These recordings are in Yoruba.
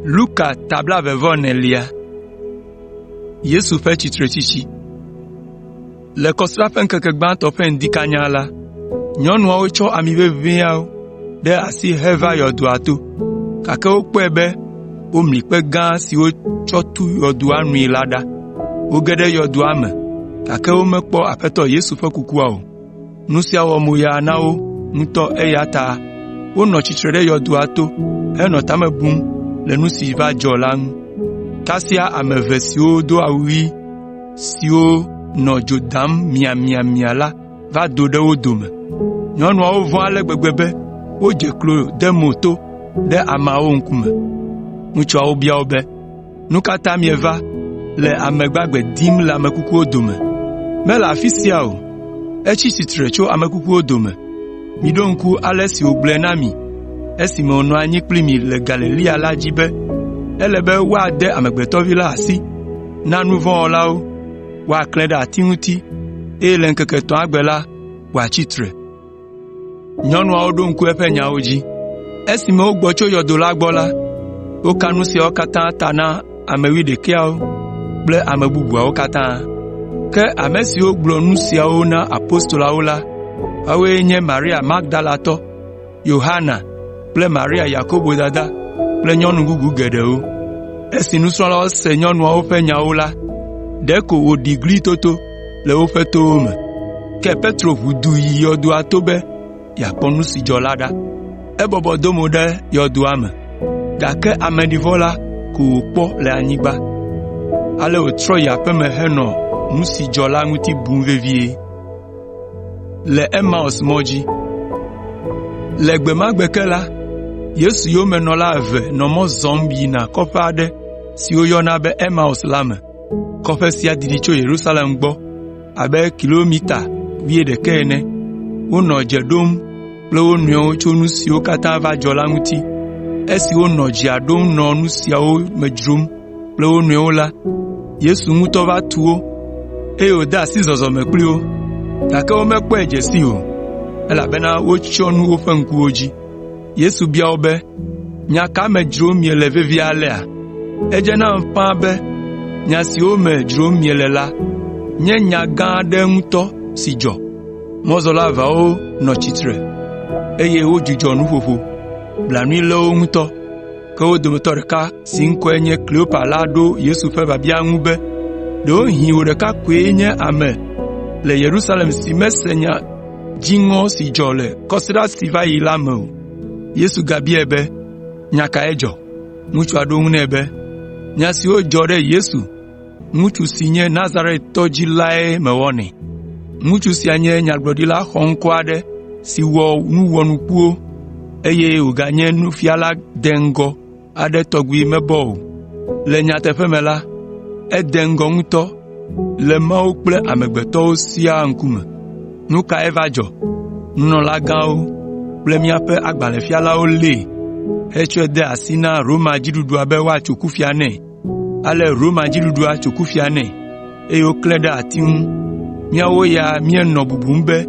Luka tabla vevonelia. Yesu fe chitrechichi. Le kosra fen kekegban to fen dikanya la. Nyɔnuawo tsɔ ami veviawo ɖe asi heva yɔdoa to. Gake wokpɔe be womli kpe gã siwo tsɔ tu yɔdoa nui la ɖa. Woge ɖe yɔdoa me, gake womekpɔ Aƒetɔ Yesu ƒe kukua o. Nu sia wɔ moya na wo ŋutɔ eya ta wonɔ tsitre ɖe yɔdoa to henɔ tame bum le nu si va dzɔ la ŋu. Kasia ame eve siwo do awu ɣi siwo nɔ dzo dam miamiamia la va do ɖe wo dome. Nyɔnuawo vɔ̃ ale gbegbe be wodze klo de mo to ɖe ameawo ŋkume. Ŋutsuawo bia wo be, nu ka ta mieva le ame gbagbe dim le ame kukuwo dome? Mele afi sia o, etsi tsitre tso ame kukuwo dome. Miɖo ŋku ale si wògblɔe na mi esime wònɔ anyi kpli mi le Galilea la dzi be ele be woade Amegbetɔvi la asi na nu vɔ̃ wɔlawo, woaklẽ ɖe ati ŋuti, eye le ŋkeke etɔ̃a gbe la wòatsi tre. Nyɔnuawo ɖo ŋku eƒe nyawo dzi. Esime wogbɔ tso yɔdo la gbɔ la, woka nu siawo katã ta na ame 11 kple ame bubuawo katã. Ke ame siwo gblɔ nu siawo na apostolawo la, woawoe nye Maria Magdalatɔ, Yohana kple Maria Yakobo dada kple nyɔnu bubu geɖewo. Esi nusrɔ̃lawo se nyɔnuawo ƒe nyawo la, ɖeko wòɖi gli toto le woƒe towo me. Ke Petro ʋu du yi yɔdoa to be yeakpɔ nu si dzɔ la ɖa. Ebɔbɔ do mo ɖe yɔdoa me, gake ameɖivɔ la ko wòkpɔ le anyigba. Ale wòtrɔ yi aƒe me henɔ nu si dzɔ la ŋuti bum vevie. Le Emmaus mɔ dzi. Le gbe ma gbe ke la, Yesu yomenɔla eve nɔ mɔ zɔm yina kɔƒe aɖe si woyɔna be Emmaus la me. Kɔƒe sia didi tso Yerusalem gbɔ abe kilomita 11 ene. Wonɔ dze ɖom kple wo nɔewo tso nu siwo katã va dzɔ la ŋuti. Esi wonɔ dzea ɖom nɔ nu siawo me dzrom kple wo nɔewo la, Yesu ŋutɔ va tu wo, eye wòde asi zɔzɔme kpli wo, gake womekpɔe dze si o, elabena wotsyɔ nu woƒe ŋkuwo dzi. Yesu bia wo be, nya ka me dzrom miele vevie alea? Edze nam ƒãa be nya siwo me dzrom miele la nye nya gã aɖe ŋutɔ si dzɔ. Mɔzɔla eveawo nɔ tsitre, eye wodzudzɔ nuƒoƒo, blanui lé wo ŋutɔ. Ke wo dometɔ ɖeka si ŋkɔe nye Kleopa la ɖo Yesu ƒe biabia ŋu be, ɖewohĩ wò ɖeka koe nye ame le Yerusalem si mese nya dziŋɔ si dzɔ le kɔsiɖa si va yi la me o. Yesu gabiae be, nya kae dzɔ? Ŋutsua ɖo eŋu nɛ be, nya siwo dzɔ ɖe Yesu, ŋutsu si nye Nazaretɔ dzi lae mewɔnɛ. Ŋutsu sia nye nyagblɔɖila xɔŋkɔ aɖe si wɔ nuwɔnukuwo, eye wòganye nufiala deŋgɔ aɖe tɔgbi mebɔ o. Le nyateƒe me la, ede ŋgɔ ŋutɔ le Mawu kple amegbetɔwo siaa ŋkume. Nu kae va dzɔ? Nunɔlagãwo kple míaƒe agbalẽfialawo lée hetsɔe de asi na Roma dziɖuɖua be woatso kufia nɛ. Ale Roma dziɖuɖua tso kufia nɛ, eye woklẽ ɖe ati ŋu. Míawo ya míenɔ bubum be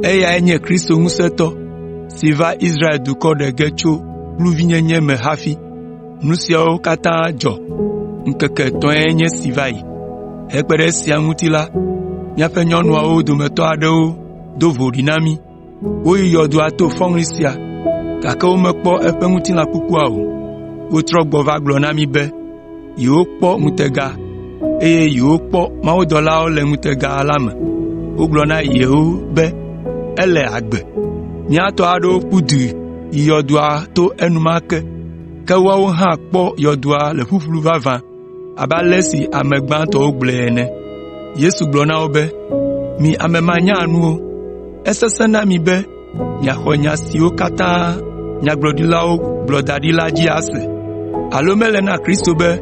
eyae nye Kristo ŋusẽtɔ si va Israel dukɔ ɖe ge tso kluvinyenye me hafi. Nu siawo katã dzɔ. Ŋkeke 3 nye si va yi. Hekpe ɖe esia ŋuti la, míaƒe nyɔnuawo dometɔ aɖewo do voɖi na mí. Woyi yɔdoa to fɔŋli sia, gake womekpɔ eƒe ŋutilã kukua o. Wotrɔ gbɔ va gblɔ na mí be yewokpɔ ŋutega, eye yewokpɔ mawudɔlawo le ŋutega la me. Wogblɔ na yewo be ele agbe. Míatɔ aɖewo ƒu du yi yɔdoa to enumake, ke woawo hã kpɔ yɔdoa le ƒuƒlu vavã abe ale si ame gbãtɔwo gblɔe ene. Yesu gblɔ na wo be, mi ame manyanuwo, esesẽ na mi be miaxɔ nya siwo katã nyagblɔɖilawo gblɔ da ɖi la dzi ase. Alo mele na Kristo be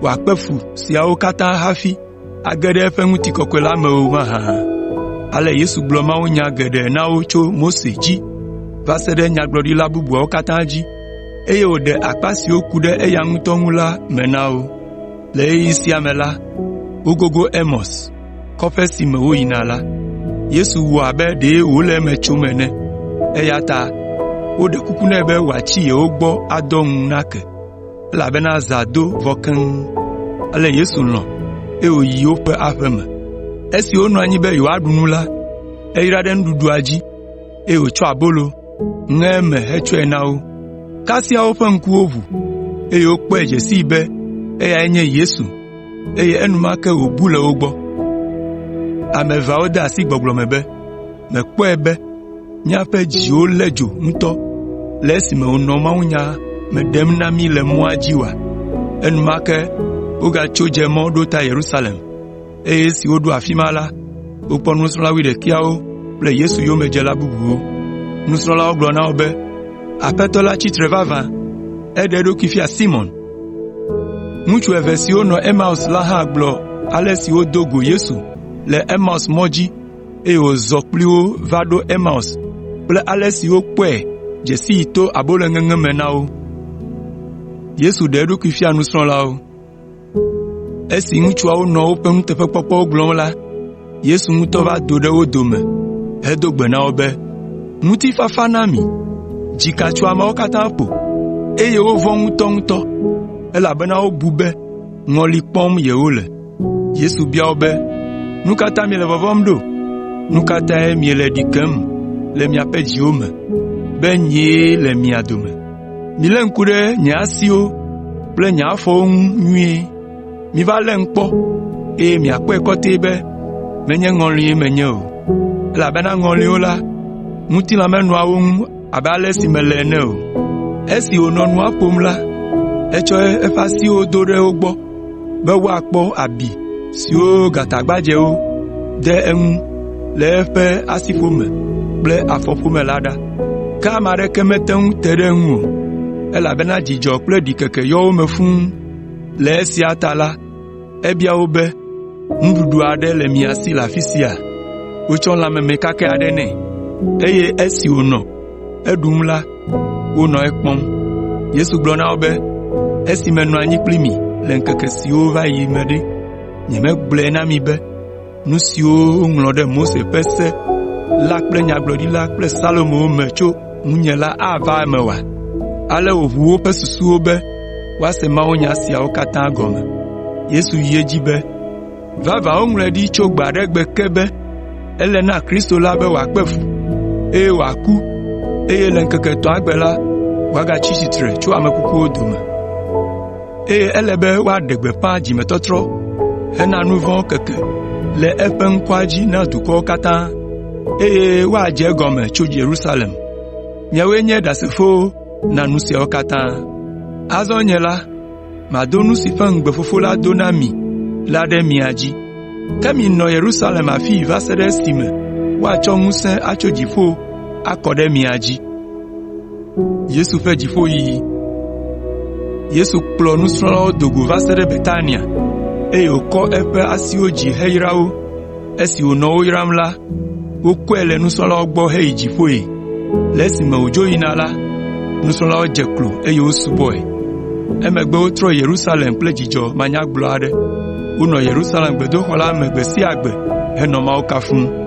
wòakpe fu siawo katã hafi age ɖe eƒe ŋutikɔkɔe la me o mahã? Ale Yesu gblɔ mawunya geɖe na wo tso Mose dzi va se ɖe nyagblɔɖila bubuawo katã dzi, eye wòɖe akpa siwo ku ɖe eya ŋutɔ ŋu la me na wo. Le ɣeyiɣi sia me la, wogogo Emmaus, kɔƒe si me woyina la. Yesu wɔ abe ɖe wòle eme tsom ene, eya ta woɖe kuku nɛ be wòatsi yewo gbɔ adɔ ŋu nake. elabena zã do vɔ keŋ. Ale Yesu lɔ̃, eye wòyi woƒe aƒe me. Esi wonɔ anyi be yewoaɖu nu la, eyra ɖe nuɖuɖua dzi, eye wòtsɔ abolo, ŋe eme hetsɔe na wo. Kasia woƒe ŋkuwo ʋu, eye wokpɔe dze sii be eyae nye Yesu, eye enumake wòbu le wo gbɔ. Ame eveawo de asi gbɔgblɔ me be, mekpɔe be míaƒe dziwo lé dzo ŋutɔ le esime wònɔ mawunya me ɖem na mí le mɔa dzi oa. Enumake wogatso dze mɔ ɖo ta Yerusalem, eye esi woɖo afi ma la, wokpɔ nusrɔ̃la 11 kple Yesu yomedzela bubuwo. Nusrɔ̃lawo gblɔ na wo be, Aƒetɔ la tsitre vavã, eɖe eɖokui fia Simon. Ŋutsu eve siwo nɔ Emaus la hã gblɔ ale si wodo go Yesu le Emaus mɔ dzi, eye wòzɔ kpli wo va ɖo Emaus kple ale si wokpɔe dze sii to aboloŋeŋe me na wo. Yesu ɖe eɖokui fia nusrɔ̃lawo. Esi ŋutsuawo nɔ woƒe nuteƒekpɔkpɔwo gblɔm la, Yesu ŋutɔ va do ɖe wo dome hedo gbe na wo be, ŋutifafa na mi. Dzika tso ameawo katã ƒo, eye wovɔ̃ ŋutɔŋutɔ, elabena wobu be ŋɔli kpɔm yewole. Yesu bia wo be, nu ka ta miele vɔvɔ̃m ɖo? Nu ka tae miele ɖi kem le miaƒe dziwo me, be nyee le mia dome? Milé ŋku ɖe nye asiwo kple nye afɔwo ŋu nyuie. Miva lém kpɔ, eye miakpɔe kɔtɛe be menye ŋɔlie menye o. Elabena ŋɔliwo la, ŋutilã menɔa wo ŋu abe ale si mele ene o. Esi wònɔ nua ƒom la, etsɔ eƒe asiwo do ɖe wo gbɔ be woakpɔ abi siwo gatagbadzɛwo de eŋu le eƒe asiƒome kple afɔƒome la ɖa. Ke ame aɖeke mete ŋu te ɖe eŋu o, elabena dzidzɔ kple ɖikeke yɔ wo me fũu. Le esia ta la, ebia wo be, nuɖuɖu aɖe le mia si le afi sia? Wotsɔ lãmeme kakɛ aɖe nɛ, eye esi wònɔ eɖum la, wonɔ ekpɔm. Yesu gblɔ na wo be, esi menɔ anyi kpli mi le ŋkeke siwo va yi me ɖe, nyemegblɔe na mi be nu siwo woŋlɔ ɖe Mose ƒe se la kple nyagblɔɖila kple Salomo me tso ŋunye la ava eme oa? Ale wòʋu woƒe susuwo be woase mawunya siawo katã gɔme. Yesu yi edzi be, vavã woŋlɔe ɖi tso gbe aɖe gbe ke be ele na Kristo la be wòakpe fu, eye wòaku, eye le ŋkeke etɔ̃a gbe la, wòagatsi tsitre tso ame kukuwo dome. Eye ele be woaɖe gbeƒã dzimetɔtrɔ hena nu vɔ̃wo keke le eƒe ŋkɔa dzi na dukɔwo katã, eye woadze egɔme tso Yerusalem. Miawoe nye ɖasefowo na nu siawo katã. Azɔ nye la, mado nu si ƒe ŋugbe Fofo la do na mi la ɖe mia dzi. Ke minɔ Yerusalem afii va se ɖe esime woatsɔ ŋusẽ atso dziƒo akɔ ɖe mia dzi. Yesu ƒe dziƒoyiyi. Yesu kplɔ nusrɔ̃lawo do go va se ɖe Betania, eye wòkɔ eƒe asiwo dzi heyra wo. Esi wònɔ wo yram la, wokɔe le nusrɔ̃lawo gbɔ heyi dziƒoe. Le esime wòdzo yina la, nusrɔ̃lawo dze klo eye wosubɔe. Emegbe wotrɔ Yerusalem kple dzidzɔ manyagblɔ aɖe. Wonɔ Yerusalem gbedoxɔ la me gbe sia gbe henɔ Mawu kafum.